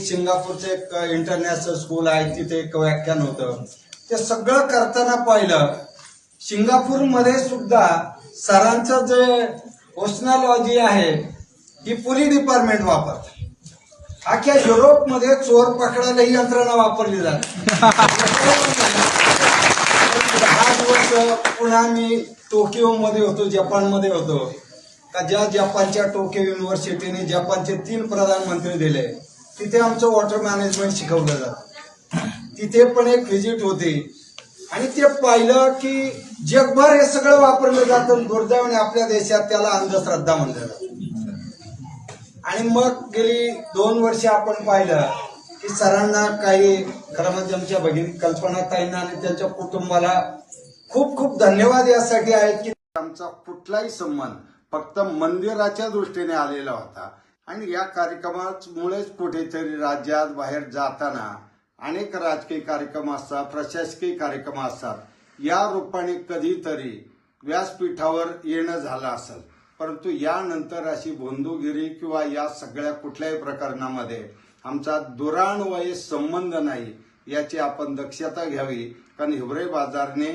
सिंगापूरचं एक international school आहे, तिथे एक व्याख्यान होतं. ते सगळं करताना पाहिलं, सिंगापूरमध्ये सुद्धा सरांचं जे ओशनॉलॉजी आहे ही पोलीस डिपार्टमेंट वापरतात. अख्ख्या युरोपमध्ये चोर पकडायला ही यंत्रणा वापरली जाते. 10 दिवस पुन्हा मी टोकियोमध्ये होतो, जपानमध्ये होतो. का ज्या जपानच्या टोकियो युनिव्हर्सिटीने जपानचे 3 प्रधानमंत्री दिले, तिथे आमचं वॉटर मॅनेजमेंट शिकवलं जातं. तिथे पण एक व्हिजिट होती आणि ते पाहिलं की जगभर हे सगळं वापरलं जातं. दुर्दैवाने आपल्या देशात त्याला अंधश्रद्धा म्हणलं जातं. आणि मग गेली 2 वर्ष आपण पाहिलं की सरांना काही खरं म्हणजे आमच्या भगिनी कल्पनाताईंना आणि त्यांच्या कुटुंबाला खूप खूप धन्यवाद यासाठी आहेत की आमचा कुठलाही संबंध फक्त मंदिराच्या दृष्टीने आलेला होता. आणि या कार्यक्रमामुळेच कुठेतरी राज्यात बाहेर जाताना अनेक राजकीय कार्यक्रम असतात, प्रशासकीय कार्यक्रम असतात, या रूपाने कधीतरी व्यासपीठावर येणं झालं असेल. परंतु यानंतर अशी बंधुगिरी किंवा या सगळ्या कुठल्याही प्रकरणामध्ये आमचा दुरान्वये संबंध नाही, याची आपण दक्षता घ्यावी. कारण हिवरे बाजारने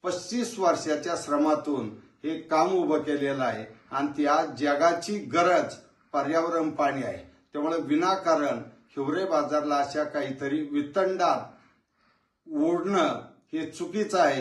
35 वर्षाच्या श्रमातून हे काम उभं केलेलं आहे आणि त्या जगाची गरज पर्यावरण पाणी आहे. त्यामुळे विनाकारण हिवरे बाजारला अशा काहीतरी वितंडात ओढणं हे चुकीचं आहे.